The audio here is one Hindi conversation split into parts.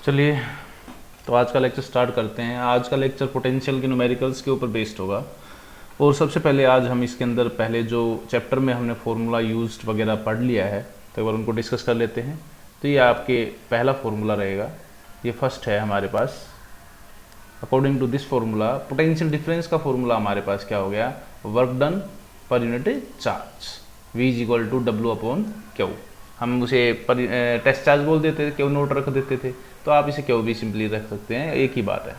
चलिए तो आज का लेक्चर स्टार्ट करते हैं। आज का लेक्चर पोटेंशियल के न्यूमेरिकल्स के ऊपर बेस्ड होगा। और सबसे पहले आज हम इसके अंदर पहले जो चैप्टर में हमने फार्मूला यूज्ड वगैरह पढ़ लिया है तो एक बार उनको डिस्कस कर लेते हैं। तो ये आपके पहला फार्मूला रहेगा, ये फर्स्ट है हमारे पास। According to this formula potential difference का फार्मूला हमारे पास क्या हो गया, work done per unit charge V is equal to W/Q। हम उसे टेस्ट चार्ज बोल देते थे, क्यू नोट रख देते थे, तो आप इसे क्यू भी सिंपली रख सकते हैं, एक ही बात है।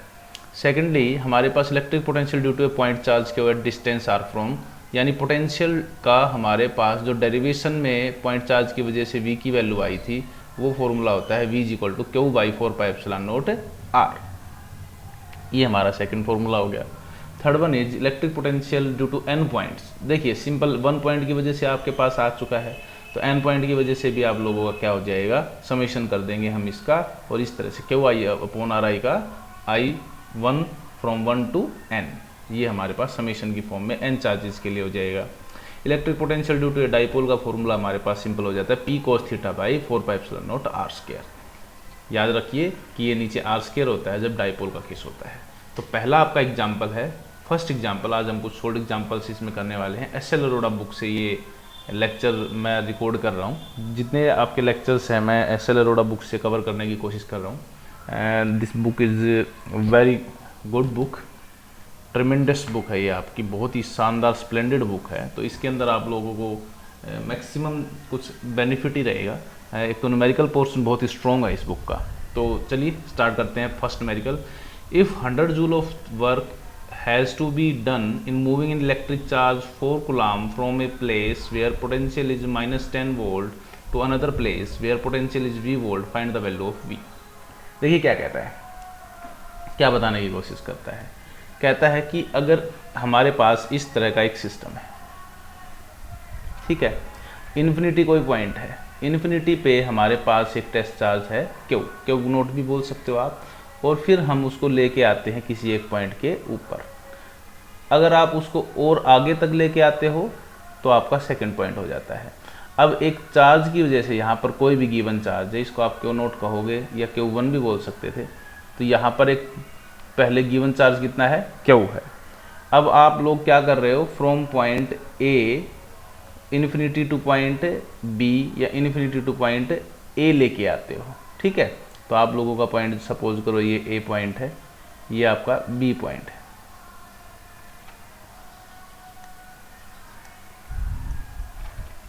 सेकेंडली हमारे पास electric potential due to a point charge Q at distance R from, यानी पोटेंशियल का हमारे पास जो डेरिवेशन में पॉइंट चार्ज की वजह से V की वैल्यू आई थी वो फॉर्मूला होता है V is equal to Q/4πε0R। ये हमारा सेकंड फॉर्मूला हो गया। Third one is electric potential due to n points. देखिए सिंपल, 1 पॉइंट की वजह से आपके पास आ चुका है, तो n पॉइंट की वजह से भी आप लोगों का क्या हो जाएगा, समेशन कर देंगे हम इसका, और इस तरह से Qi/RI का I1 फ्रॉम 1 to n, ये हमारे पास समेशन की फॉर्म में n चार्जेस के लिए हो जाएगा। Electric potential due to a dipole का फॉर्मूला हमारे पास सिंपल हो जाता है P cos θ/4πε0R²। याद रखिए कि ये नीचे R² होता है जब डाइपोल का केस होता है। तो पहला आपका एग्जाम्पल है, फर्स्ट एग्जाम्पल। आज हम कुछ शॉर्ट एग्जाम्पल्स इसमें करने वाले हैं। एस एल अरोड़ा बुक से ये लेक्चर मैं रिकॉर्ड कर रहा हूँ। जितने आपके लेक्चर्स हैं मैं एस एल अरोड़ा बुक से कवर करने की कोशिश कर रहा हूँ। And this book is very good book, tremendous book है ये आपकी, बहुत ही शानदार स्प्लेंडेड बुक है। तो इसके अंदर आप लोगों को मैक्सिमम कुछ बेनिफिट ही रहेगा। एक तो न्यूमेरिकल पोर्शन बहुत ही स्ट्रॉन्ग है इस बुक का। तो चलिए स्टार्ट करते हैं। First numerical, if 100 joule of work has to be done in moving in electric charge 4 coulomb from a place where potential is -10 volt to another place where potential is V volt, find the value of V। देखिए क्या कहता है, क्या बताने की कोशिश करता है। कहता है कि अगर हमारे पास इस तरह का एक सिस्टम है, ठीक है, इन्फिनिटी कोई पॉइंट है, इन्फिनिटी पे हमारे पास एक टेस्ट चार्ज है क्यू नोट भी बोल सकते हो आप, और फिर हम उसको लेके आते हैं किसी एक पॉइंट के ऊपर। अगर आप उसको और आगे तक लेके आते हो तो आपका सेकंड पॉइंट हो जाता है। अब एक चार्ज की वजह से यहाँ पर कोई भी गिवन चार्ज है, इसको आप क्यू नोट कहोगे या Q1 भी बोल सकते थे, तो यहाँ पर एक पहले गिवन चार्ज कितना है, क्यू है। अब आप लोग क्या कर रहे हो, from point A infinity two point B या इन्फिनिटी टू पॉइंट A लेके आते हो, ठीक है। तो आप लोगों का पॉइंट सपोज करो ये A पॉइंट है, ये आपका B पॉइंट है,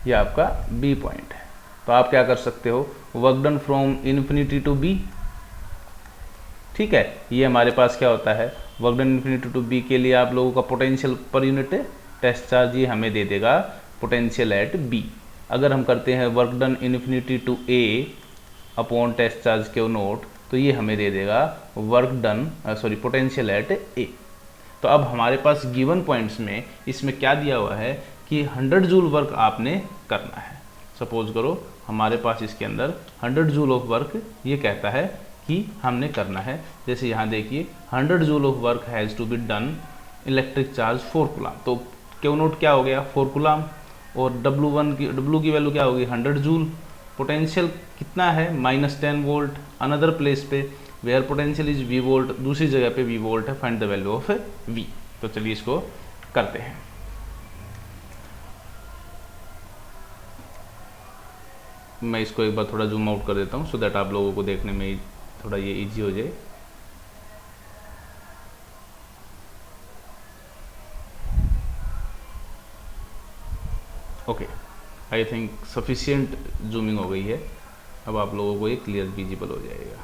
ये आपका B पॉइंट है। तो आप क्या कर सकते हो, work done from infinity to B, ठीक है। ये हमारे पास क्या होता है, work done infinity to B के लिए आप लोगों का पोटेंशियल पर यूनिट टेस्ट चार्ज ये हमें दे देगा पोटेंशियल एट B। अगर हम करते हैं work done infinity to A upon test charge Q naught, तो ये हमें दे देगा work done potential at A। तो अब हमारे पास गिवन पॉइंट्स में इसमें क्या दिया हुआ है कि 100 जूल वर्क आपने करना है। सपोज करो हमारे पास इसके अंदर 100 जूल ऑफ वर्क ये कहता है कि हमने करना है। जैसे यहाँ देखिए 100 joule of work has to be done electric charge 4 coulomb, तो Q नोट क्या हो गया 4 कूलम, और W की वैल्यू क्या होगी 100 जूल। पोटेंशियल कितना है -10 वोल्ट, अनदर प्लेस पे where potential is V volt, दूसरी जगह पे V वोल्ट है, find the value of V। तो चलिए इसको करते हैं। मैं इसको एक बार थोड़ा जूम आउट कर देता हूँ सो दैट आप लोगों को देखने में थोड़ा ये इजी हो जाए। Okay, I think sufficient zooming हो गई है, अब आप लोगों को ये क्लियर विजिबल हो जाएगा।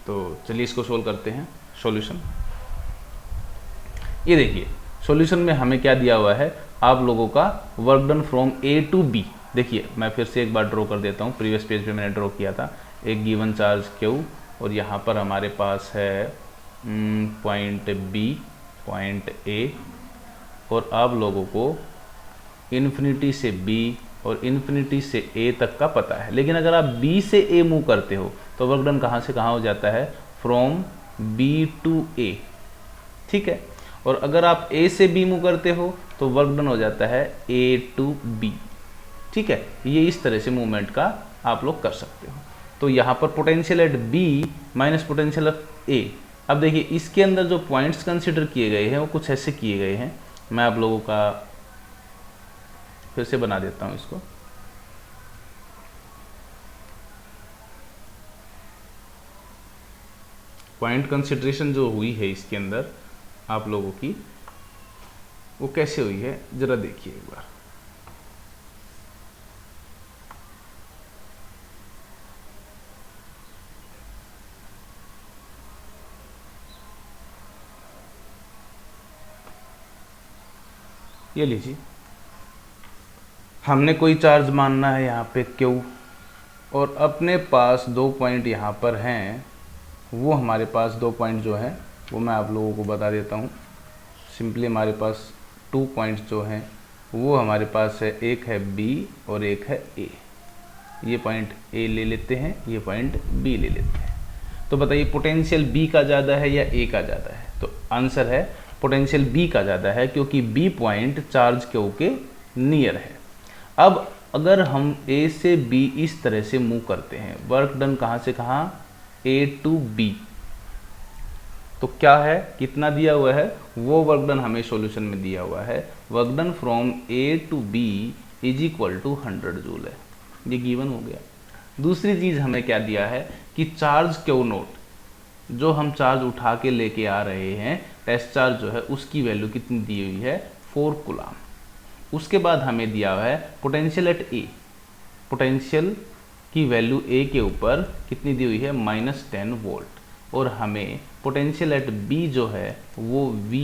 तो चलिए इसको सोल्व करते हैं। सॉल्यूशन, ये देखिए सॉल्यूशन में हमें क्या दिया हुआ है, आप लोगों का work done from A to B। देखिए मैं फिर से एक बार ड्रॉ कर देता हूँ, प्रीवियस पेज पे मैंने ड्रॉ किया था। एक गिवन चार्ज Q और यहाँ पर हमारे पास है पॉइंट B, पॉइंट A, और आप लोगों को इन्फिनिटी से B और इन्फिनिटी से A तक का पता है। लेकिन अगर आप B से A मूव करते हो तो वर्क डन कहाँ से कहाँ हो जाता है, फ्रॉम B टू A, ठीक है। और अगर आप A से B मूव करते हो तो वर्क डन हो जाता है A टू B। ठीक है, ये इस तरह से मूवमेंट का आप लोग कर सकते हो। तो यहाँ पर potential at B minus potential of A. अब देखिए इसके अंदर जो पॉइंट्स कंसिडर किए गए हैं वो कुछ ऐसे किए गए हैं, मैं आप लोगों का फिर से बना देता हूँ इसको। पॉइंट कंसिडरेशन जो हुई है इसके अंदर आप लोगों की, वो कैसे हुई है जरा देखिए एक बार। ये लीजिए, हमने कोई चार्ज मानना है यहाँ पे Q, और अपने पास 2 पॉइंट यहाँ पर हैं। वो हमारे पास 2 पॉइंट जो हैं वो मैं आप लोगों को बता देता हूँ। सिंपली हमारे पास 2 पॉइंट्स जो हैं वो हमारे पास है, एक है B और एक है A। ये पॉइंट A ले लेते हैं, ये पॉइंट B ले लेते हैं। तो बताइए पोटेंशियल B का ज़्यादा है या A का ज़्यादा है? तो आंसर है पोटेंशियल B का ज़्यादा है, क्योंकि B पॉइंट चार्ज Q के नियर है। अब अगर हम A से B इस तरह से मूव करते हैं, वर्क डन कहाँ से कहाँ, A टू B, तो क्या है, कितना दिया हुआ है, वो वर्क डन हमें सॉल्यूशन में दिया हुआ है। Work done from A to B is equal to 100 joule है, ये गिवन हो गया। दूसरी चीज़ हमें क्या दिया है कि चार्ज Q नोट, जो हम चार्ज उठा के लेके आ रहे हैं, टेस्ट चार्ज जो है उसकी वैल्यू कितनी दी हुई है, 4 कूलम। उसके बाद हमें दिया हुआ है पोटेंशियल एट A, पोटेंशियल की वैल्यू A के ऊपर कितनी दी हुई है, -10 वोल्ट, और हमें पोटेंशियल एट B जो है वो V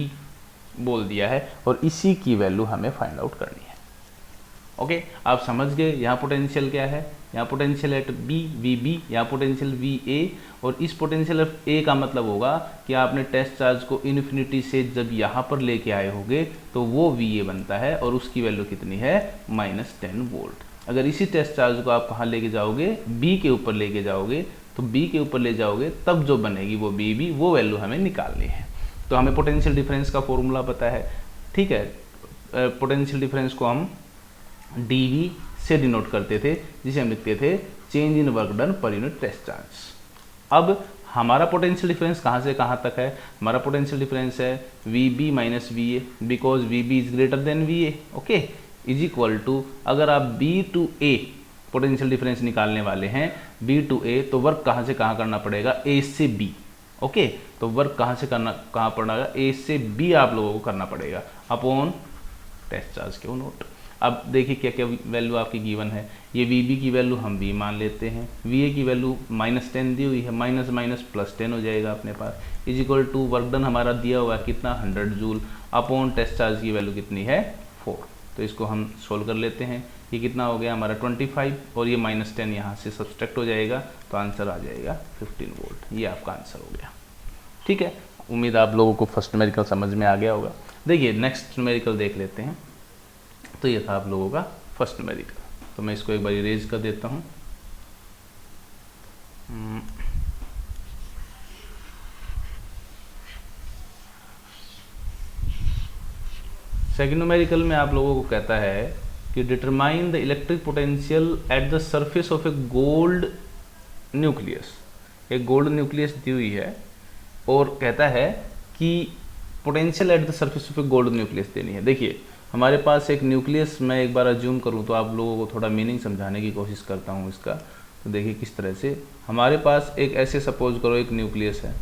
बोल दिया है, और इसी की वैल्यू हमें फाइंड आउट करनी है। ओके, आप समझ गए यहाँ पोटेंशियल क्या है, यहाँ पोटेंशियल एट B VB, यहाँ पोटेंशियल VA, और इस पोटेंशियल एट A का मतलब होगा कि आपने टेस्ट चार्ज को इन्फिनिटी से जब यहाँ पर लेके आए होंगे तो वो VA बनता है, और उसकी वैल्यू कितनी है, -10 वोल्ट। अगर इसी टेस्ट चार्ज को आप कहाँ लेके जाओगे, B के ऊपर लेके जाओगे, तो B के ऊपर ले जाओगे तब जो बनेगी वो BB, वो वैल्यू हमें निकालनी है। तो हमें पोटेंशियल डिफरेंस का फॉर्मूला पता है, ठीक है। पोटेंशियल डिफरेंस को हम DV से डिनोट करते थे, जिसे हम लिखते थे change in work done per unit test charge. अब हमारा पोटेंशियल डिफरेंस कहाँ से कहाँ तक है, हमारा पोटेंशियल डिफरेंस है VB minus VA, because VB is greater than VA, okay, is equal to, अगर आप B to A potential difference निकालने वाले हैं, B टू A, तो वर्क कहाँ से कहाँ करना पड़ेगा, A से B, ओके। तो वर्क कहाँ से करना कहाँ पड़ेगा, A से B आप लोगों को करना पड़ेगा upon test charge Q naught. अब देखिए क्या क्या वैल्यू आपकी गिवन है, ये VB की वैल्यू हम V मान लेते हैं, VA की वैल्यू -10 दी हुई है, माइनस माइनस +10 हो जाएगा अपने पास, is equal to work done हमारा दिया हुआ है कितना, 100 जूल, अपॉन टेस्ट चार्ज की वैल्यू कितनी है, 4। तो इसको हम सोल्व कर लेते हैं, ये कितना हो गया हमारा 25, और ये -10 यहाँ से सब्सट्रैक्ट हो जाएगा, तो आंसर आ जाएगा 15 वोल्ट। ये आपका आंसर हो गया, ठीक है। उम्मीद आप लोगों को फर्स्ट न्यूमेरिकल समझ में आ गया होगा। देखिए नेक्स्ट न्यूमेरिकल देख लेते हैं। तो ये था आप लोगों का फर्स्ट न्यूमेरिकल, तो मैं इसको एक बार इरेज कर देता हूँ। सेकंड न्यूमेरिकल में आप लोगों को कहता है कि determine the electric potential at the surface of A gold nucleus. एक गोल्ड न्यूक्लियस दी हुई है, और कहता है कि potential at the surface of A gold nucleus देनी है। देखिए हमारे पास एक न्यूक्लियस, मैं एक बार अज्यूम करूं तो आप लोगों को थोड़ा मीनिंग समझाने की कोशिश करता हूं इसका। तो देखिए किस तरह से हमारे पास एक ऐसे सपोज करो एक न्यूक्लियस है,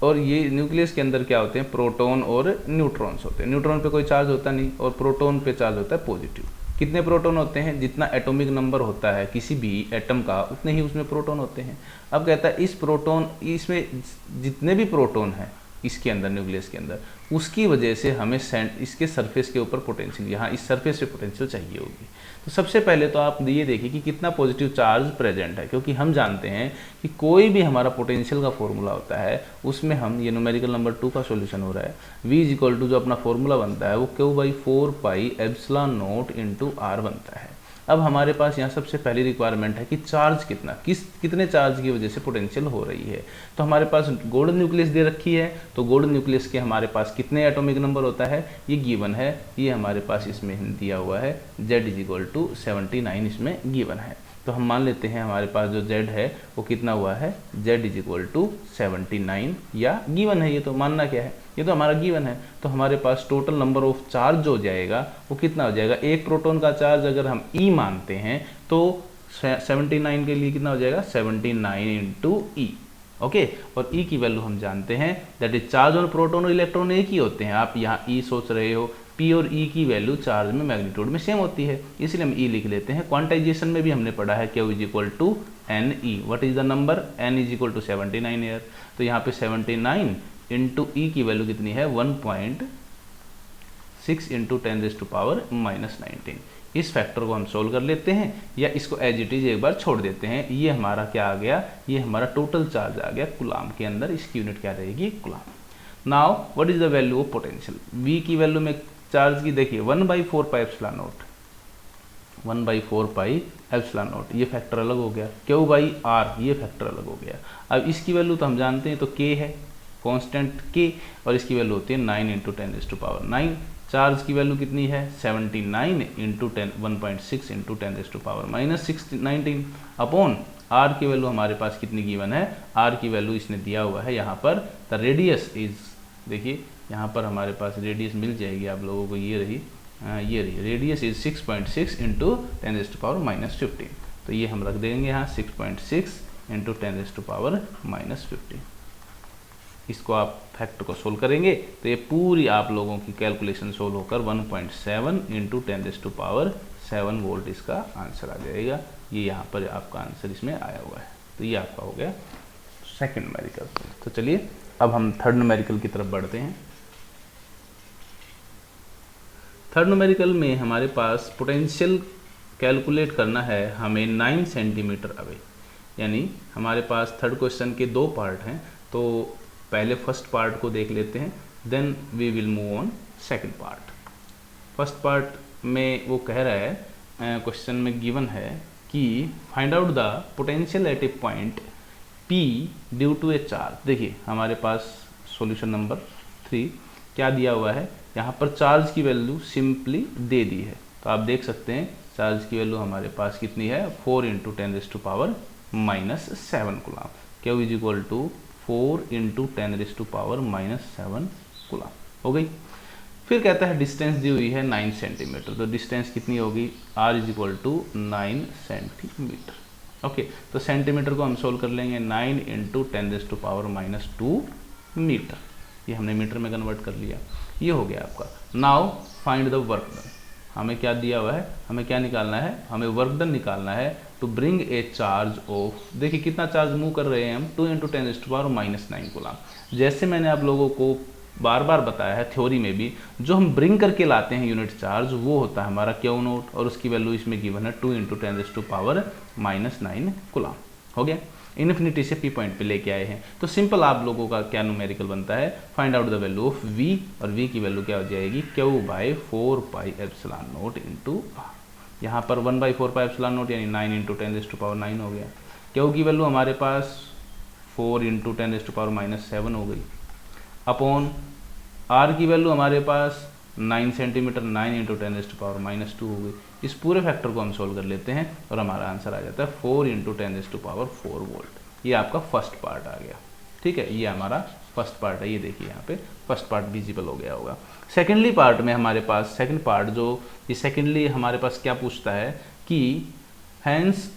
और ये न्यूक्लियस के अंदर क्या होते हैं, प्रोटॉन और न्यूट्रॉन्स होते हैं। न्यूट्रॉन पे कोई चार्ज होता नहीं, और प्रोटॉन पे चार्ज होता है पॉजिटिव। कितने प्रोटॉन होते हैं, जितना एटॉमिक नंबर होता है किसी भी एटम का, उतने ही उसमें प्रोटॉन होते हैं। अब कहता है इस प्रोटॉन, इसमें जितने भी प्रोटॉन हैं इसके अंदर, न्यूक्लियस के अंदर, उसकी वजह से हमें इसके सरफेस के ऊपर पोटेंशियल, यहाँ इस सरफेस पे पोटेंशियल चाहिए होगी। तो सबसे पहले तो आप ये देखिए कि कितना पॉजिटिव चार्ज प्रेजेंट है, क्योंकि हम जानते हैं कि कोई भी हमारा पोटेंशियल का फॉर्मूला होता है, उसमें हम, ये न्यूमेरिकल नंबर 2 का सॉल्यूशन हो रहा है, V इज इक्वल टू जो अपना फॉर्मूला बनता है वो Q/4 pi epsilon not into R बनता है। अब हमारे पास यहाँ सबसे पहली रिक्वायरमेंट है कि चार्ज कितना, कितने चार्ज की वजह से पोटेंशियल हो रही है। तो हमारे पास गोल्ड न्यूक्लियस दे रखी है, तो गोल्ड न्यूक्लियस के हमारे पास कितने एटॉमिक नंबर होता है ये गिवन है, ये हमारे पास इसमें दिया हुआ है Z=79 इसमें गिवन है। तो हम मान लेते हैं हमारे पास जो Z है वो कितना हुआ है, Z=79 या गिवन है, ये तो मानना क्या है, ये तो हमारा गिवन है। तो हमारे पास टोटल नंबर ऑफ चार्ज जो हो जाएगा वो कितना हो जाएगा, एक प्रोटॉन का चार्ज अगर हम E मानते हैं तो 79 के लिए कितना हो जाएगा 79 × E। ओके, और E की वैल्यू हम जानते हैं that is charge on proton और इलेक्ट्रॉन एक ही होते हैं। आप यहाँ E सोच रहे हो, P और E की वैल्यू चार्ज में मैग्नीट्यूड में सेम होती है, इसलिए हम E लिख लेते हैं। क्वांटाइजेशन में भी हमने पढ़ा है Q=NE, what is the number, N=79 year. तो यहाँ पे 79 × E की वैल्यू कितनी है 1.6 × 10⁻⁻19। इस फैक्टर को हम सोल्व कर लेते हैं या इसको एज इट इज एक बार छोड़ देते हैं। ये हमारा क्या आ गया, ये हमारा टोटल चार्ज आ गया कुलाम के अंदर, इसकी यूनिट क्या रहेगी कुलाम। Now what is the value of potential, V की वैल्यू में चार्ज की देखिए 1/4πε0, 1/4πε0, ये फैक्टर अलग हो गया। Q/R ये फैक्टर अलग हो गया। अब इसकी वैल्यू तो हम जानते हैं, तो K है कांस्टेंट K, और इसकी वैल्यू होती है 9 × 10⁻9। चार्ज की वैल्यू कितनी है 79 × 1.6 × 10⁻⁻19 अपॉन R की वैल्यू हमारे पास कितनी गिवन है, R की वैल्यू इसने दिया हुआ है यहाँ पर, द रेडियस इज, देखिए यहाँ पर हमारे पास रेडियस मिल जाएगी आप लोगों को, ये रही रेडियस इज 6.6 × 10⁻⁻15। तो ये हम रख देंगे यहाँ 6.6 × 10⁻⁻15। इसको आप फैक्टर को सोल्व करेंगे तो ये पूरी आप लोगों की कैलकुलेशन सोल्व होकर 1.7 × 10⁻7 वोल्ट इसका आंसर आ जाएगा। ये यहाँ पर आपका आंसर इसमें आया हुआ है। तो ये आपका हो गया सेकंड न्यूमेरिकल। तो चलिए अब हम थर्ड न्यूमेरिकल की तरफ बढ़ते हैं। थर्ड न्यूमेरिकल में हमारे पास पोटेंशियल कैलकुलेट करना है हमें 9 सेंटीमीटर अवे, यानी हमारे पास थर्ड क्वेश्चन के दो पार्ट हैं। तो पहले फर्स्ट पार्ट को देख लेते हैं, then we will move on second part. First part में वो कह रहा है, क्वेश्चन में गिवन है कि find out the potential at a point P due to a charge. देखिए हमारे पास सॉल्यूशन नंबर 3 क्या दिया हुआ है, यहाँ पर चार्ज की वैल्यू सिंपली दे दी है। तो आप देख सकते हैं चार्ज की वैल्यू हमारे पास कितनी है 4 × 10⁻⁻7 कूलम। Q= 4 × 10⁻⁻7 कूलम हो गई। फिर कहता है डिस्टेंस दी हुई है 9 सेंटीमीटर, तो डिस्टेंस कितनी होगी R= 9 सेंटीमीटर। ओके, तो सेंटीमीटर को हम सोल्व कर लेंगे 9 × 10⁻⁻2 मीटर, ये हमने मीटर में कन्वर्ट कर लिया। ये हो गया आपका। Now find the work done. हमें क्या दिया हुआ है, हमें क्या निकालना है, हमें वर्क डन निकालना है to bring a charge of, देखिए कितना चार्ज मूव कर रहे हैं हम 2 × 10⁻�9 कूलम। जैसे मैंने आप लोगों को बार बार बताया है थ्योरी में भी, जो हम ब्रिंग करके लाते हैं यूनिट चार्ज वो होता है हमारा Q0, और उसकी वैल्यू इसमें गिवन है 2 × 10⁻�9 कूलम। हो गया, इन्फिनिटी से P पॉइंट पे लेके आए हैं। तो सिंपल आप लोगों का क्या न्यूमेरिकल बनता है, find out the value of V, और V की वैल्यू क्या हो जाएगी Q/4πε0 × R। यहाँ पर 1/4πε0 यानी 9 × 10⁻9 हो गया। Q की वैल्यू हमारे पास 4 × 10⁻7 हो गई, अपॉन R की वैल्यू हमारे पास 9 सेंटीमीटर, 9 × 10⁻2 हो गई। इस पूरे फैक्टर को हम सोल्व कर लेते हैं और हमारा आंसर आ जाता है 4 × 10⁻4 वोल्ट। ये आपका फर्स्ट पार्ट आ गया। ठीक है, ये हमारा फर्स्ट पार्ट है। ये देखिए यहाँ पे फर्स्ट पार्ट विजिबल हो गया होगा। सेकेंडली पार्ट में हमारे पास सेकेंड पार्ट जो ये सेकेंडली हमारे पास क्या पूछता है कि हैंस,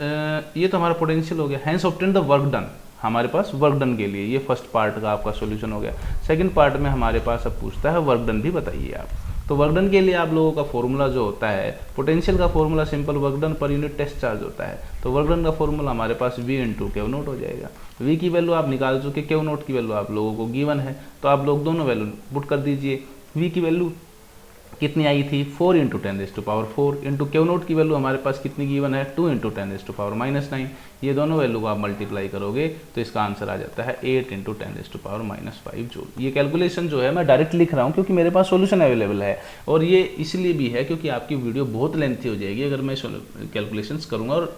ये तो हमारा पोटेंशियल हो गया, hence obtain the work done, हमारे पास वर्क डन के लिए ये फर्स्ट पार्ट का आपका सॉल्यूशन हो गया। सेकंड पार्ट में हमारे पास अब पूछता है वर्क डन भी बताइए आप। तो वर्क डन के लिए आप लोगों का फॉर्मूला जो होता है, पोटेंशियल का formula simple work done per unit test charge होता है। तो वर्क डन का फॉर्मूला हमारे पास V × Q0 हो जाएगा। V की वैल्यू आप निकाल चुके, Q0 की वैल्यू आप लोगों को गिवन है, तो आप लोग दोनों वैल्यू पुट कर दीजिए। V की वैल्यू कितनी आई थी 4 इंटू 10⁴ इंटू क्यू नोट की वैल्यू हमारे पास कितनी गिवन है 2 इंटू 10⁻⁹ ये दोनों वैल्यू को आप मल्टीप्लाई करोगे तो इसका आंसर आ जाता है 8 इंटू 10⁻⁵ जूल। ये कैलकुलेशन जो है मैं डायरेक्ट लिख रहा हूँ क्योंकि मेरे पास सॉल्यूशन अवेलेबल है, और ये इसलिए भी है क्योंकि आपकी वीडियो बहुत लेंथी हो जाएगी अगर मैं कैलकुलेशंस करूँगा, और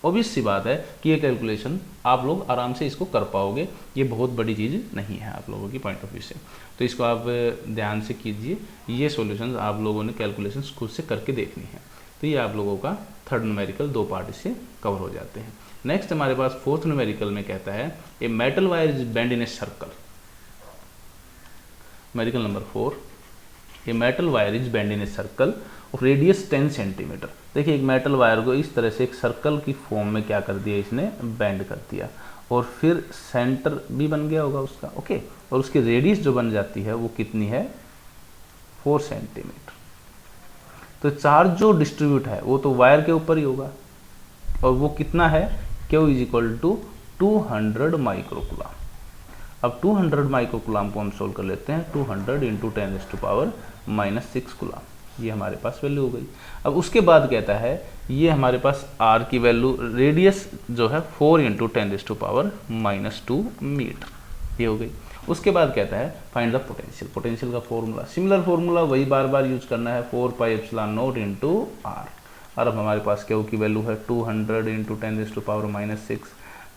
ऑब्वियस सी बात है कि ये कैलकुलेशन आप लोग आराम से इसको कर पाओगे, ये बहुत बड़ी चीज़ नहीं है आप लोगों की पॉइंट ऑफ व्यू से, तो इसको आप ध्यान से कीजिए। ये सॉल्यूशंस आप लोगों ने कैलकुलेशंस खुद से करके देखनी है। तो ये आप लोगों का थर्ड न्यूमेरिकल 2 पार्ट इससे कवर हो जाते हैं। नेक्स्ट हमारे पास फोर्थ न्यूमेरिकल में कहता है a metal wire is bend in a circle. Numerical number 4, a metal wire is bend in a circle of radius 10 centimetre. देखिए एक मेटल वायर को इस तरह से एक सर्कल की फॉर्म में क्या कर दिया, इसने बेंड कर दिया, और फिर सेंटर भी बन गया होगा उसका, ओके, और उसकी रेडियस जो बन जाती है वो कितनी है 4 सेंटीमीटर। तो चार्ज जो डिस्ट्रीब्यूट है वो तो वायर के ऊपर ही होगा, और वो कितना है Q = 200 माइक्रोकुलाम। अब 200 माइक्रोकुलाम को हम सोल्व कर लेते हैं, 200 इंटू 10⁻⁻6 कुलाम, ये हमारे पास वैल्यू हो गई। अब उसके बाद कहता है ये हमारे पास R की वैल्यू, रेडियस जो है 4 इंटू 10⁻⁻2 मीटर, ये हो गई। उसके बाद कहता है फाइंड द पोटेंशियल। पोटेंशियल का फॉर्मूला, सिमिलर फॉर्मूला वही बार बार यूज करना है, 4πε0 इंटू R। और अब हमारे पास Q की वैल्यू है 200 इंटू 10⁻⁻6,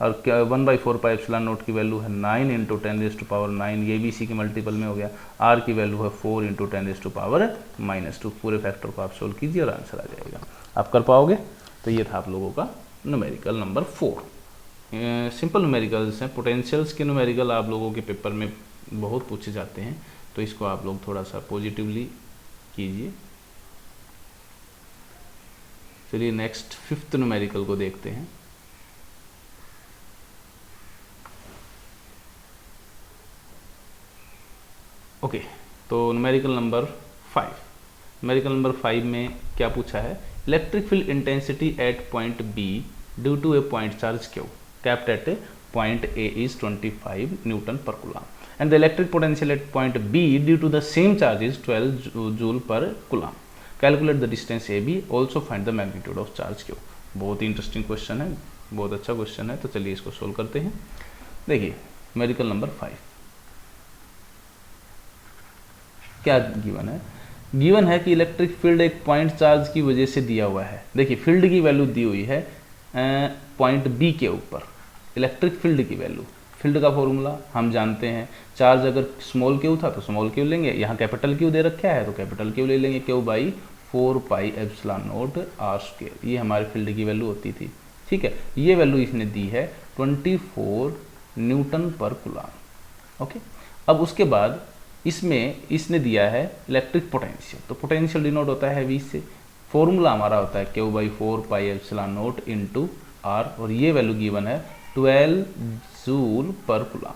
और 1/4πε0 की वैल्यू है 9 इंटू 10⁻⁹, ये भी इसी के मल्टीपल में हो गया। R की वैल्यू है 4 इंटू 10⁻⁻2, पूरे फैक्टर को आप सोल्व कीजिए और आंसर आ जाएगा। आप कर पाओगे? तो ये था आप लोगों का न्यूमेरिकल नंबर 4। सिंपल न्यूमेरिकल्स हैं, पोटेंशियल्स के न्यूमेरिकल आप लोगों के पेपर में बहुत पूछे जाते हैं, तो इसको आप लोग थोड़ा सा पॉजिटिवली कीजिए। चलिए नेक्स्ट 5th न्यूमेरिकल को देखते हैं। ओके, तो न्यूमेरिकल नंबर 5, न्यूमेरिकल नंबर 5 में क्या पूछा है, electric field intensity at point B due to a point charge Q kept at point A is 25 Newton per coulomb and the electric potential at point B due to the same charge is 12 joule per coulomb. Calculate the distance AB, also find the magnitude of charge Q। बहुत ही इंटरेस्टिंग क्वेश्चन है, बहुत अच्छा क्वेश्चन है, तो चलिए इसको सोल्व करते हैं। देखिए न्यूमेरिकल नंबर 5 क्या गिवन है, गिवन है कि इलेक्ट्रिक फील्ड एक पॉइंट चार्ज की वजह से दिया हुआ है। देखिए फील्ड की वैल्यू दी हुई है पॉइंट बी के ऊपर, इलेक्ट्रिक फील्ड की वैल्यू, फील्ड का फॉर्मूला हम जानते हैं, चार्ज अगर स्मॉल क्यू था तो स्मॉल क्यू लेंगे, यहाँ कैपिटल क्यू दे रखा है तो कैपिटल क्यू ले लेंगे, Q/4πε0 r², ये हमारे फील्ड की वैल्यू होती थी। ठीक है, ये वैल्यू इसने दी है 24 न्यूटन पर कुलाम। ओके, अब उसके बाद इसमें इसने दिया है इलेक्ट्रिक पोटेंशियल, तो पोटेंशियल डिनोट होता है V से, फॉर्मूला हमारा होता है Q/4πε0 इंटू R, और ये वैल्यू गिवन है 12 जूल पर कुलाम।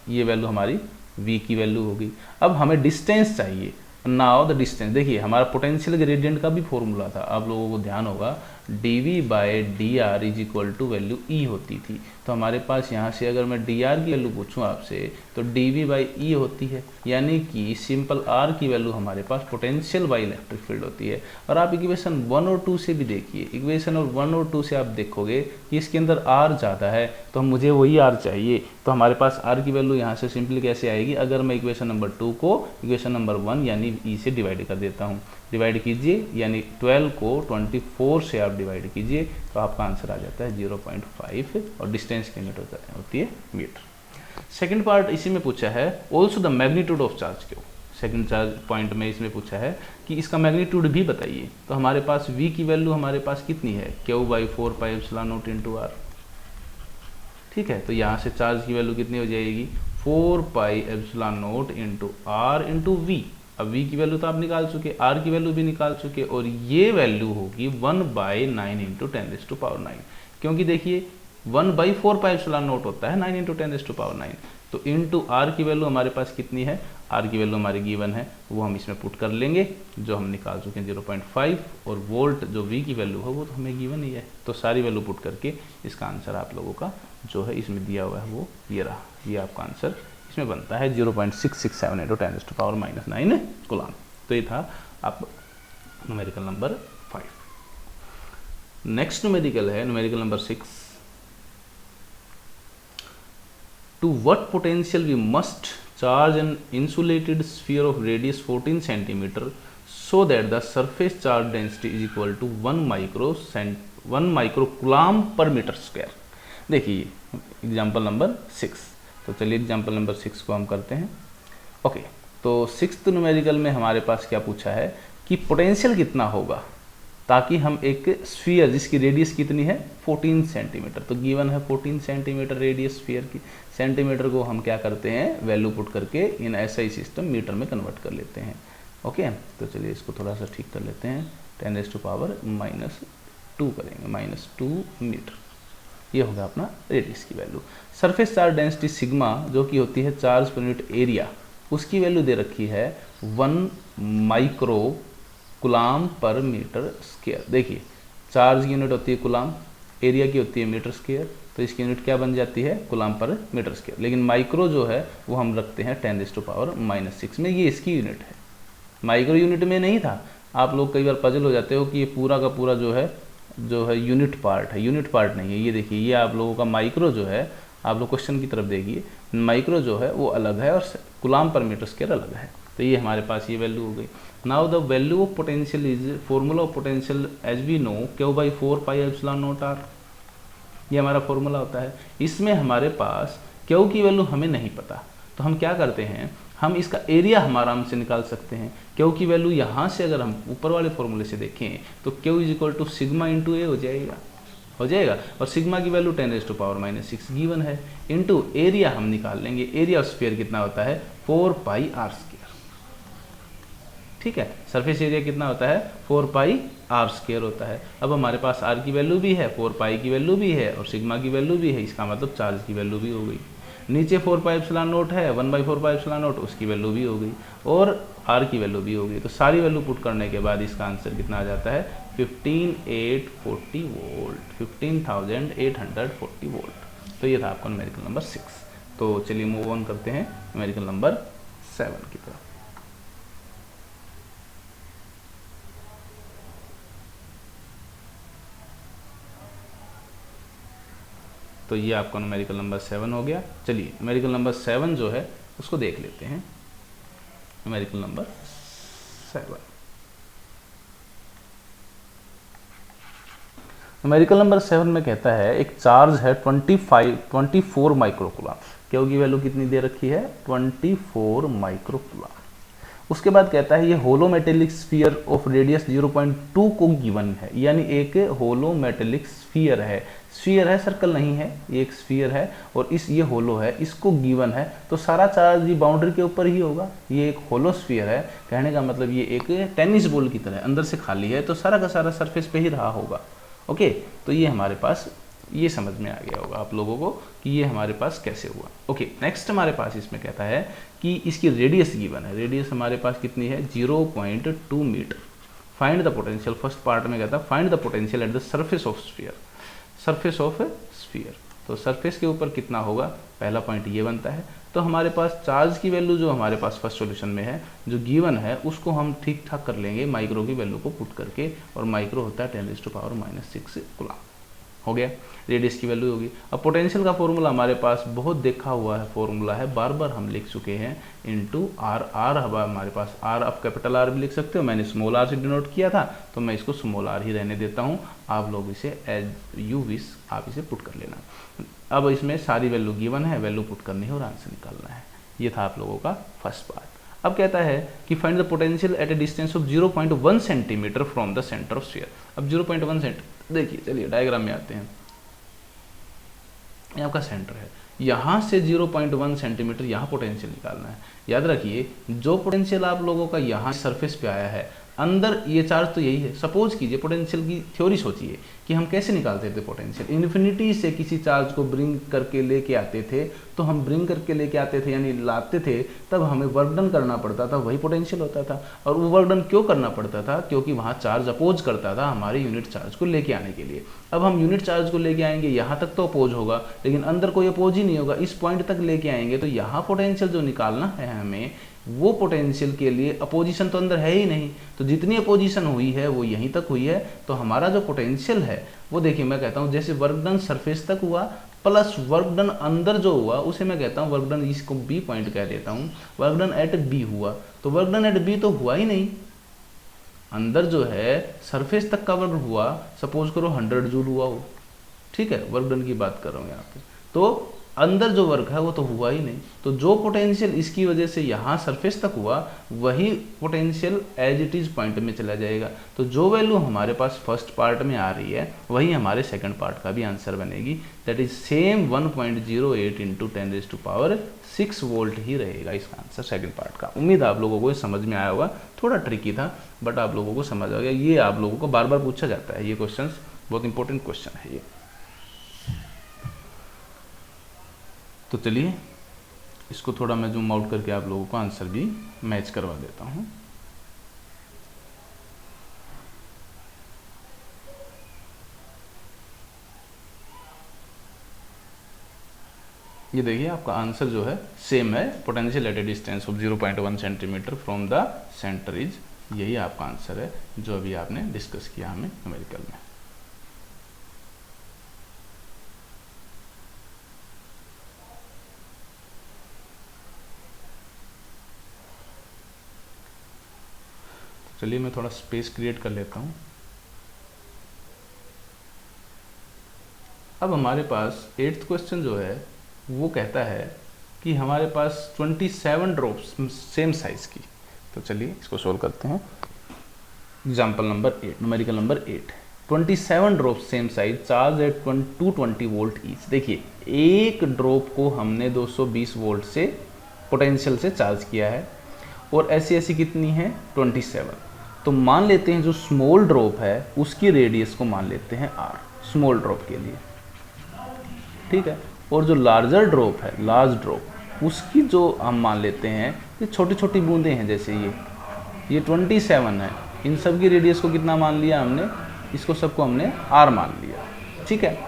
ये वैल्यू हमारी V की वैल्यू होगी। अब हमें डिस्टेंस चाहिए, नाउ द डिस्टेंस, देखिए हमारा पोटेंशियल ग्रेडियंट का भी फॉर्मूला था, आप लोगों को ध्यान होगा dV/dr is equal to value E होती थी। तो हमारे पास यहाँ से अगर मैं dr की वैल्यू पूछूं आपसे तो dV/E होती है, यानी कि सिंपल R की वैल्यू हमारे पास पोटेंशियल बाई इलेक्ट्रिक फील्ड होती है। और आप इक्वेशन 1 और 2 से भी देखिए, इक्वेशन और 1 और 2 से आप देखोगे कि इसके अंदर R ज़्यादा है, तो मुझे वही R चाहिए। तो हमारे पास R की वैल्यू यहाँ से सिंपली कैसे आएगी, अगर मैं इक्वेशन नंबर 2 को इक्वेशन नंबर 1 यानी E से डिवाइड कर देता हूँ, डिवाइड कीजिए, यानी 12 को 24 से आप डिवाइड कीजिए तो आपका आंसर आ जाता है 0.5, और डिस्टेंस की यूनिट होती है मीटर। सेकंड पार्ट इसी में पूछा है also the magnitude of charge Q. Second charge point में इसमें पूछा है कि इसका मैग्नीट्यूड भी बताइए। तो हमारे पास V की वैल्यू हमारे पास कितनी है, Q/4πε0 इंटू R। ठीक है, तो यहाँ से चार्ज की वैल्यू कितनी हो जाएगी 4πε0 इंटू R इंटू V। अब V की वैल्यू तो आप निकाल चुके, R की वैल्यू भी निकाल चुके, और ये वैल्यू होगी 1/9 इंटू 10⁹, क्योंकि देखिए 1/4πε0 होता है 9 इंटू 10⁹। तो इंटू R की वैल्यू हमारे पास कितनी है, R की वैल्यू हमारी गिवन है, वो हम इसमें पुट कर लेंगे, जो हम निकाल चुके हैं 0.5, और वोल्ट जो V की वैल्यू है वो तो हमें गिवन ही है, तो सारी वैल्यू पुट करके इसका आंसर आप लोगों का जो है इसमें दिया हुआ है वो ये रहा, ये आपका आंसर इसमें बनता है 0.6678 × 10⁻⁹ कूलाम। तो ये था आप न्यूमेरिकल नंबर 5। नेक्स्ट न्यूमेरिकल है numerical number 6। To what potential we must charge an insulated sphere of radius 14 cm so that the surface charge density is equal to 1 microcoulomb per meter square। देखिए एग्जाम्पल नंबर 6। तो चलिए एग्जाम्पल नंबर 6 को हम करते हैं। ओके, तो 6th न्यूमेरिकल में हमारे पास क्या पूछा है कि पोटेंशियल कितना होगा ताकि हम एक स्फीयर जिसकी रेडियस कितनी है 14 सेंटीमीटर, तो गिवन है 14 सेंटीमीटर रेडियस स्फीयर की, सेंटीमीटर को हम क्या करते हैं वैल्यू पुट करके इन ऐसा ही सिस्टम मीटर में कन्वर्ट कर लेते हैं। ओके, तो चलिए इसको थोड़ा सा ठीक कर लेते हैं, 10⁻⁻² करेंगे, -2 मीटर। ये होगा अपना रेडियस की value. Surface charge density sigma जो कि होती है चार्ज पर यूनिट एरिया, उसकी वैल्यू दे रखी है 1 माइक्रो कुलाम पर मीटर स्क्वायर। देखिए चार्ज की यूनिट होती है कुलाम, एरिया की होती है मीटर स्क्वायर, तो इसकी यूनिट क्या बन जाती है कुलाम पर मीटर स्क्वायर। लेकिन माइक्रो जो है वो हम रखते हैं 10⁻⁻6 में, ये इसकी यूनिट है, माइक्रो यूनिट में नहीं था। आप लोग कई बार पजल हो जाते हो कि ये पूरा का पूरा जो है यूनिट पार्ट है, यूनिट पार्ट नहीं है। ये देखिए ये आप लोगों का माइक्रो जो है, आप लोग क्वेश्चन की तरफ देखिए, माइक्रो जो है वो अलग है और कुलाम पर मीटर स्क्वायर अलग है। तो ये हमारे पास ये वैल्यू हो गई। Now the value of potential is formula of potential as we know Q/4πε0r, ये हमारा फॉर्मूला होता है। इसमें हमारे पास Q की वैल्यू हमें नहीं पता, तो हम क्या करते हैं, हम इसका एरिया हम आराम से निकाल सकते हैं। Q की वैल्यू यहाँ से अगर हम ऊपर वाले फॉर्मूले से देखें तो Q = सिग्मा × A हो जाएगा, और सिग्मा की वैल्यू 10⁻⁻6 गिवन है, इंटू एरिया हम निकाल लेंगे। एरिया ऑफ स्फीयर कितना होता है 4πr²। ठीक है, सरफेस एरिया कितना होता है 4πr² होता है। अब हमारे पास r की वैल्यू भी है, 4π की वैल्यू भी है और सिग्मा की वैल्यू भी है, इसका मतलब चार्ज की वैल्यू भी हो गई। नीचे 4πε0 है, 1/4πε0 उसकी वैल्यू भी हो गई और r की वैल्यू भी हो गई। तो सारी वैल्यू पुट करने के बाद इसका आंसर कितना आ जाता है 15840 वोल्ट, 15840 वोल्ट। तो ये था आपका न्यूमेरिकल नंबर 6। तो चलिए मूव ऑन करते हैं न्यूमेरिकल नंबर 7 की तरफ। तो ये आपका न्यूमेरिकल नंबर 7 हो गया। चलिए न्यूमेरिकल नंबर 7 जो है उसको देख लेते हैं। न्यूमेरिकल नंबर 7, न्यूमेरिकल नंबर 7 में कहता है एक चार्ज है 24 माइक्रोकुलाम। Q की वैल्यू कितनी दे रखी है 24 माइक्रोकुलाम। उसके बाद कहता है ये होलो मेटेलिक स्फीयर ऑफ रेडियस 0.2 को गिवन है, यानी एक होलो मेटेलिक स्फीयर है, स्फीयर है सर्कल नहीं है, ये एक स्फीयर है और ये होलो है, इसको गिवन है। तो सारा चार्ज ये बाउंड्री के ऊपर ही होगा, ये एक होलो स्फीयर है, कहने का मतलब ये एक टेनिस बॉल की तरह अंदर से खाली है, तो सारा का सारा सरफेस पे ही रहा होगा। ओके, तो ये हमारे पास ये समझ में आ गया होगा आप लोगों को कि ये हमारे पास कैसे हुआ। ओके, नेक्स्ट हमारे पास इसमें कहता है कि इसकी रेडियस गिवन है, रेडियस हमारे पास कितनी है 0.2 मीटर। Find the potential, first part में कहता है find the potential at the surface of sphere, surface of sphere. तो सरफेस के ऊपर कितना होगा, पहला पॉइंट ये बनता है। तो हमारे पास चार्ज की वैल्यू जो हमारे पास फर्स्ट सॉल्यूशन में है जो गिवन है उसको हम ठीक ठाक कर लेंगे माइक्रो की वैल्यू को पुट करके, और माइक्रो होता है 10⁻⁻6 कूलम। हो गया, रेडियस की वैल्यू होगी। अब पोटेंशियल का फॉर्मूला हमारे पास बहुत देखा हुआ है, फॉर्मूला है, बार बार हम लिख चुके हैं, इनटू आर। आर हमारे पास आर, आप कैपिटल आर भी लिख सकते हो, मैंने स्मॉल आर से डिनोट किया था तो मैं इसको स्मॉल आर ही रहने देता हूँ। आप लोग इसे एज यू विश आप इसे पुट कर लेना। अब इसमें सारी वैल्यू गिवन है, वैल्यू पुट करनी है और आंसर निकालना है। ये था आप लोगों का फर्स्ट पार्ट। अब कहता है कि find the potential at A distance of 0.1 centimetre from the centre of sphere. अब 0.1 सेंटीमीटर, देखिए चलिए डायग्राम में आते हैं। ये आपका सेंटर है, यहाँ से 0.1 सेंटीमीटर यहाँ पोटेंशियल निकालना है। याद रखिए जो पोटेंशियल आप लोगों का यहाँ सरफेस पे आया है, अंदर ये चार्ज तो यही है। सपोज कीजिए, पोटेंशियल की थ्योरी सोचिए कि हम कैसे निकालते थे पोटेंशियल। इन्फिनिटी से किसी चार्ज को ब्रिंग करके लेके आते थे, तो हम ब्रिंग करके लेके आते थे यानी लाते थे, तब हमें वर्क डन करना पड़ता था, वही पोटेंशियल होता था। और वो वर्क डन क्यों करना पड़ता था? क्योंकि वहाँ चार्ज अपोज करता था हमारे यूनिट चार्ज को लेके आने के लिए। अब हम यूनिट चार्ज को लेके आएंगे, यहाँ तक तो अपोज होगा, लेकिन अंदर कोई अपोज ही नहीं होगा। इस पॉइंट तक लेके आएंगे तो यहाँ पोटेंशियल जो निकालना है हमें, वो पोटेंशियल के लिए अपोजिशन तो अंदर है ही नहीं, तो जितनी अपोजिशन हुई है वो यहीं तक हुई है। तो हमारा जो पोटेंशियल है वो देखिए, मैं कहता हूँ जैसे वर्क डन सरफेस तक हुआ प्लस वर्क डन अंदर जो हुआ उसे मैं कहता हूँ वर्क डन, इसको बी पॉइंट कह देता हूँ, वर्क डन एट बी हुआ। तो वर्क डन एट बी तो हुआ ही नहीं, अंदर जो है सरफेस तक का वर्क हुआ, सपोज करो 100 जूल हुआ हो, ठीक है, वर्क डन की बात कर रहा हूँ यहाँ पे। तो अंदर जो वर्क है वो तो हुआ ही नहीं, तो जो पोटेंशियल इसकी वजह से यहाँ सरफेस तक हुआ वही potential as it is point में चला जाएगा। तो जो वैल्यू हमारे पास फर्स्ट पार्ट में आ रही है वही हमारे सेकंड पार्ट का भी आंसर बनेगी, that is same 1.08 into 10⁶ volt ही रहेगा इसका आंसर सेकंड पार्ट का। उम्मीद आप लोगों को समझ में आया होगा, थोड़ा ट्रिकी था बट आप लोगों को समझ आ गया। ये आप लोगों को बार बार पूछा जाता है, ये क्वेश्चन बहुत इंपॉर्टेंट क्वेश्चन है ये। तो चलिए इसको थोड़ा मैं जूम आउट करके आप लोगों को आंसर भी मैच करवा देता हूँ। ये देखिए आपका आंसर जो है सेम है, potential at A distance of 0.1 centimetre from the centre is, यही आपका आंसर है जो अभी आपने डिस्कस किया हमें न्यूमेरिकल में। चलिए मैं थोड़ा स्पेस क्रिएट कर लेता हूँ। अब हमारे पास 8th क्वेश्चन जो है वो कहता है कि हमारे पास 27 ड्रॉप्स सेम साइज की। तो चलिए इसको सोल्व करते हैं। Example number 8, numerical number 8, 27 drops same size charge at 220 volt each. देखिए एक ड्रॉप को हमने 220 वोल्ट से पोटेंशियल से चार्ज किया है और ऐसी कितनी है 27। तो मान लेते हैं जो स्मॉल ड्रॉप है उसकी रेडियस को मान लेते हैं r, स्मॉल ड्रॉप के लिए, ठीक है। और जो लार्जर ड्रॉप है, लार्ज ड्रॉप, उसकी जो हम मान लेते हैं ये छोटी छोटी बूंदें हैं, जैसे ये 27 है, इन सब की रेडियस को कितना मान लिया हमने, इसको सबको हमने r मान लिया, ठीक है,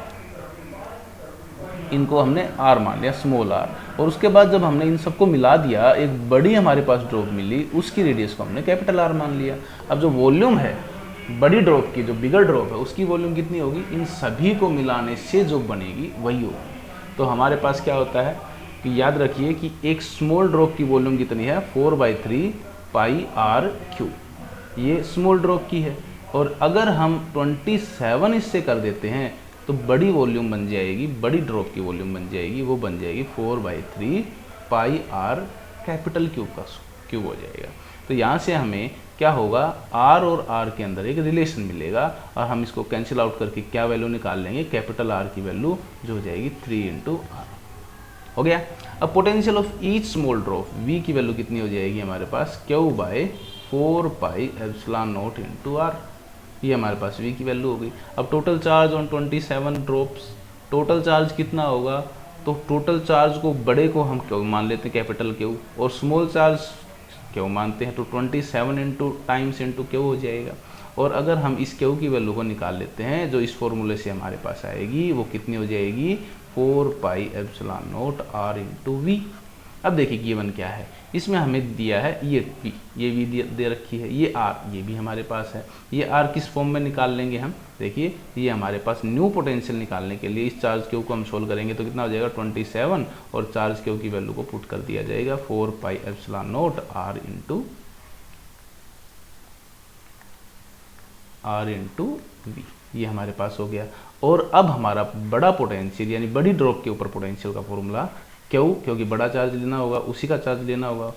इनको हमने r मान लिया, स्मॉल r। और उसके बाद जब हमने इन सबको मिला दिया एक बड़ी हमारे पास ड्रॉप मिली, उसकी रेडियस को हमने कैपिटल R मान लिया। अब जो वॉल्यूम है बड़ी ड्रॉप की, जो बिगर ड्रॉप है उसकी वॉल्यूम कितनी होगी, इन सभी को मिलाने से जो बनेगी वही होगी। तो हमारे पास क्या होता है कि याद रखिए कि एक स्मॉल ड्रॉप की वॉल्यूम कितनी है 4/3 पाई r क्यू, ये स्मॉल ड्रॉप की है। और अगर हम 27 इससे कर देते हैं तो बड़ी वॉल्यूम बन जाएगी, बड़ी ड्रॉप की वॉल्यूम बन जाएगी, वो बन जाएगी 4/3 पाई r कैपिटल क्यू का क्यूब हो जाएगा। तो यहाँ से हमें क्या होगा, r और r के अंदर एक रिलेशन मिलेगा और हम इसको कैंसिल आउट करके क्या वैल्यू निकाल लेंगे, कैपिटल R की वैल्यू जो हो जाएगी 3 × r हो गया। अब potential of each small drop v की वैल्यू कितनी हो जाएगी हमारे पास, Q/4πε0 × r, ये हमारे पास v की वैल्यू हो गई। अब total charge on 27 drops, total charge कितना होगा, तो टोटल चार्ज को बड़े को हम क्यू मान लेते हैं कैपिटल क्यू, और स्मॉल चार्ज क्यू मानते हैं, तो 27 टाइम्स इंटू क्यू हो जाएगा। और अगर हम इस क्यू की वैल्यू को निकाल लेते हैं जो इस फॉर्मूले से हमारे पास आएगी, वो कितनी हो जाएगी 4πε0 r × v। अब देखिए गिवन क्या है, इसमें हमें दिया है ये v, ये v दे रखी है, ये r, ये भी हमारे पास है। ये r किस फॉर्म में निकाल लेंगे हम, देखिए ये हमारे पास न्यू पोटेंशियल निकालने के लिए इस चार्ज क्यू को हम सोल्व करेंगे तो कितना हो जाएगा 27, और चार्ज क्यू की वैल्यू को पुट कर दिया जाएगा 4πε0 r × v, ये हमारे पास हो गया। और अब हमारा बड़ा पोटेंशियल यानी बड़ी ड्रॉप के ऊपर पोटेंशियल का फॉर्मूला क्यों, क्योंकि बड़ा चार्ज लेना होगा, उसी का चार्ज लेना होगा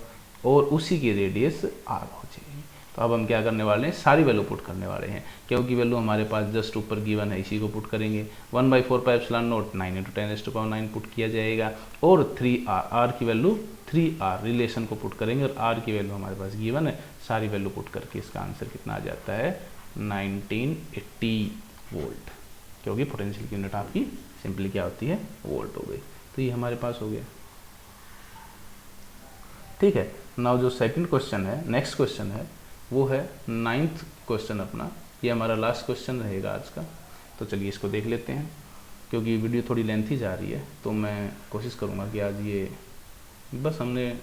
और उसी की रेडियस r हो जाएगी। तो अब हम क्या करने वाले हैं, सारी वैल्यू पुट करने वाले हैं, क्योंकि वैल्यू हमारे पास जस्ट ऊपर गिवन है, इसी को पुट करेंगे। 1/4 पाई एप्सिलॉन नॉट 9 × 10⁻⁹ पुट किया जाएगा, और 3r, r की वैल्यू 3r रिलेशन को पुट करेंगे, और r की वैल्यू हमारे पास गिवन है, सारी वैल्यू पुट करके इसका आंसर कितना आ जाता है 1980 वोल्ट, क्योंकि पोटेंशियल की यूनिट आपकी सिंपली क्या होती है, वोल्ट हो गई। तो ये हमारे पास हो गया, ठीक है। नाउ जो सेकंड क्वेश्चन है, नेक्स्ट क्वेश्चन है, वो है 9th क्वेश्चन अपना, ये हमारा लास्ट क्वेश्चन रहेगा आज का। तो चलिए इसको देख लेते हैं, क्योंकि वीडियो थोड़ी लेंथी जा रही है, तो मैं कोशिश करूँगा कि आज ये बस हमने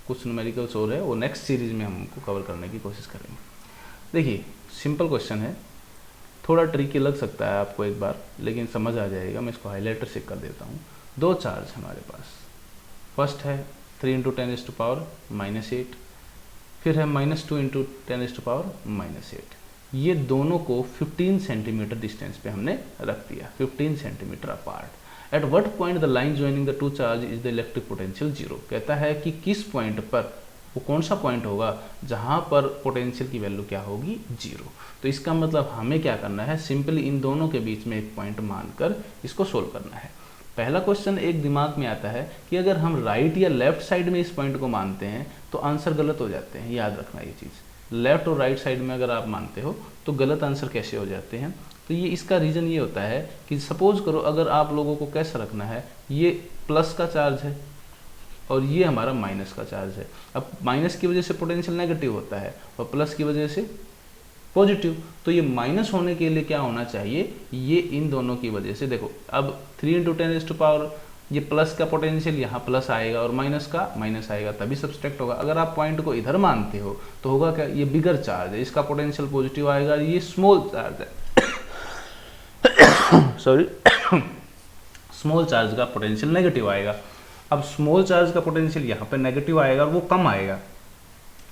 कुछ न्यूमेरिकल्स और है, वो नेक्स्ट सीरीज़ में हम उनको कवर करने की कोशिश करेंगे। देखिए सिंपल क्वेश्चन है, थोड़ा ट्रिकी लग सकता है आपको एक बार, लेकिन समझ आ जाएगा। मैं इसको हाईलाइटर से कर देता हूँ। दो चार्ज हमारे पास, फर्स्ट है 3 × 10⁻⁻8, फिर है -2 × 10⁻⁻8। ये दोनों को 15 सेंटीमीटर डिस्टेंस पे हमने रख दिया, 15 centimetre apart. At what point the line joining the two charge is the electric potential zero. कहता है कि किस पॉइंट पर, वो कौन सा पॉइंट होगा जहाँ पर पोटेंशियल की वैल्यू क्या होगी, जीरो। तो इसका मतलब हमें क्या करना है, सिंपली इन दोनों के बीच में एक पॉइंट मानकर इसको सोल्व करना है। पहला क्वेश्चन एक दिमाग में आता है कि अगर हम राइट या लेफ्ट साइड में इस पॉइंट को मानते हैं तो आंसर गलत हो जाते हैं, याद रखना ये चीज़। लेफ्ट और राइट साइड में अगर आप मानते हो तो गलत आंसर कैसे हो जाते हैं। तो ये इसका रीज़न ये होता है कि सपोज करो अगर आप लोगों को कैसा रखना है, ये प्लस का चार्ज है और ये हमारा माइनस का चार्ज है। अब माइनस की वजह से पोटेंशियल नेगेटिव होता है और प्लस की वजह से पॉजिटिव। तो ये माइनस होने के लिए क्या होना चाहिए, ये इन दोनों की वजह से, देखो अब 3 × 10⁻, ये प्लस का पोटेंशियल यहाँ प्लस आएगा और माइनस का माइनस आएगा, तभी सब्सट्रैक्ट होगा। अगर आप पॉइंट को इधर मानते हो तो होगा क्या, ये बिगर चार्ज है, इसका पोटेंशियल पॉजिटिव आएगा, ये स्मॉल चार्ज है सॉरी स्मॉल चार्ज का पोटेंशियल नेगेटिव आएगा। अब स्मॉल चार्ज का पोटेंशियल यहाँ पे नेगेटिव आएगा और वो कम आएगा।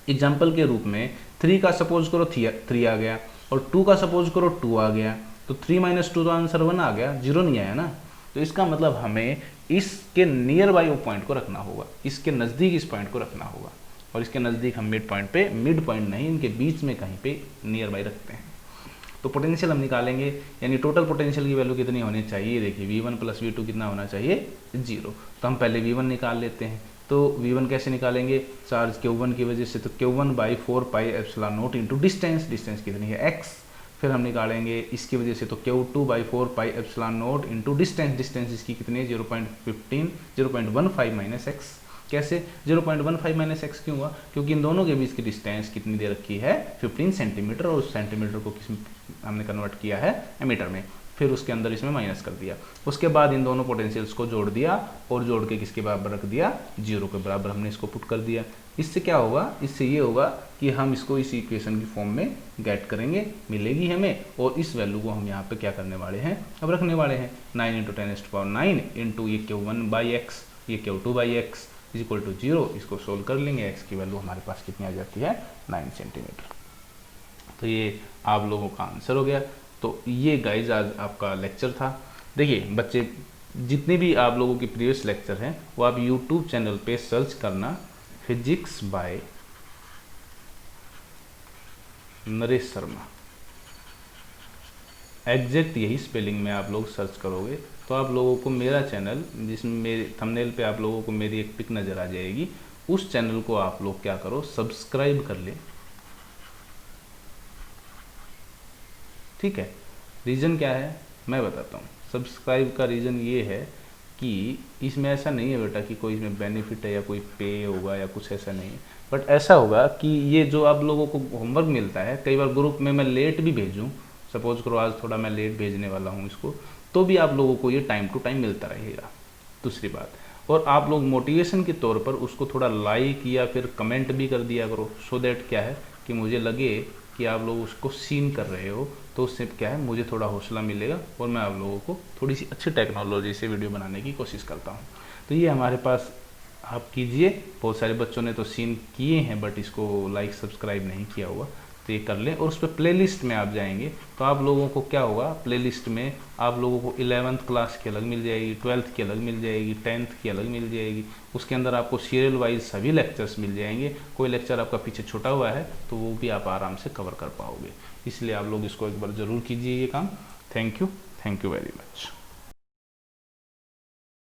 एग्जाम्पल के रूप में 3 का सपोज करो 3 आ गया और 2 का सपोज करो 2 आ गया, तो 3 - 2 तो आंसर 1 आ गया, 0 नहीं आया ना। तो इसका मतलब हमें इसके नियर बाई वो पॉइंट को रखना होगा, इसके नज़दीक इस पॉइंट को रखना होगा, और इसके नज़दीक हम मिड पॉइंट पे, मिड पॉइंट नहीं, इनके बीच में कहीं पे नियर बाई रखते हैं। तो पोटेंशियल हम निकालेंगे, यानी टोटल पोटेंशियल की वैल्यू कितनी होनी चाहिए, देखिए V1 + V2 कितना होना चाहिए, 0। तो हम पहले V1 निकाल लेते हैं। तो V1 कैसे निकालेंगे, चार्ज Q1 की वजह से, तो Q1/4 pi epsilon not into distance, distance कितनी है x। फिर हम निकालेंगे इसकी वजह से, तो Q2/4 pi epsilon not into distance, distance इसकी कितनी है 0.15 x। कैसे 0.15 x क्यों हुआ, क्योंकि इन दोनों के बीच की डिस्टेंस कितनी दे रखी है 15 सेंटीमीटर, और उस सेंटीमीटर को किस हमने कन्वर्ट किया है मीटर में, फिर उसके अंदर इसमें माइनस कर दिया। उसके बाद इन दोनों पोटेंशियल्स को जोड़ दिया और जोड़ के किसके बराबर रख दिया, 0 के बराबर हमने इसको पुट कर दिया। इससे क्या होगा, इससे ये होगा कि हम इसको इस इक्वेशन की फॉर्म में गेट करेंगे, मिलेगी हमें, और इस वैल्यू को हम यहाँ पे क्या करने वाले हैं, अब रखने वाले हैं 9 × 10⁻9 इंटू ये Q1/x, ये Q2/x इक्वल टू 0। इसको सोल्व कर लेंगे, x की वैल्यू हमारे पास कितनी आ जाती है 9 सेंटीमीटर। तो ये आप लोगों का आंसर हो गया। तो ये गाइज आज आपका लेक्चर था। देखिए बच्चे, जितने भी आप लोगों के प्रीवियस लेक्चर हैं वो आप YouTube चैनल पे सर्च करना, physics bye Naresh Sharma, exact यही स्पेलिंग में आप लोग सर्च करोगे तो आप लोगों को मेरा चैनल, जिसमें मेरे थंबनेल पे आप लोगों को मेरी एक पिक नज़र आ जाएगी, उस चैनल को आप लोग क्या करो, सब्सक्राइब कर ले, ठीक है। रीज़न क्या है मैं बताता हूँ। सब्सक्राइब का रीज़न ये है कि इसमें ऐसा नहीं है बेटा कि कोई इसमें बेनिफिट है या कोई पे होगा या कुछ ऐसा नहीं है, बट ऐसा होगा कि ये जो आप लोगों को होमवर्क मिलता है, कई बार ग्रुप में मैं लेट भी भेजूँ, सपोज करो आज थोड़ा मैं लेट भेजने वाला हूँ इसको, तो भी आप लोगों को ये टाइम टू टाइम मिलता रहेगा। दूसरी बात, और आप लोग मोटिवेशन के तौर पर उसको थोड़ा लाइक या फिर कमेंट भी कर दिया करो, सो दैट क्या है कि मुझे लगे कि आप लोग उसको सीन कर रहे हो, तो उससे क्या है मुझे थोड़ा हौसला मिलेगा और मैं आप लोगों को थोड़ी सी अच्छी टेक्नोलॉजी से वीडियो बनाने की कोशिश करता हूँ। तो ये हमारे पास आप कीजिए। बहुत सारे बच्चों ने तो सीन किए हैं बट इसको लाइक सब्सक्राइब नहीं किया हुआ, तो ये कर लें। और उस पर प्लेलिस्ट में आप जाएंगे तो आप लोगों को क्या होगा, प्लेलिस्ट में आप लोगों को 11th क्लास की अलग मिल जाएगी, 12th की अलग मिल जाएगी, 10th की अलग मिल जाएगी। उसके अंदर आपको सीरियल वाइज सभी लेक्चर्स मिल जाएंगे। कोई लेक्चर आपका पीछे छूटा हुआ है तो वो भी आप आराम से कवर कर पाओगे। इसलिए आप लोग इसको एक बार ज़रूर कीजिए ये काम। Thank you very much.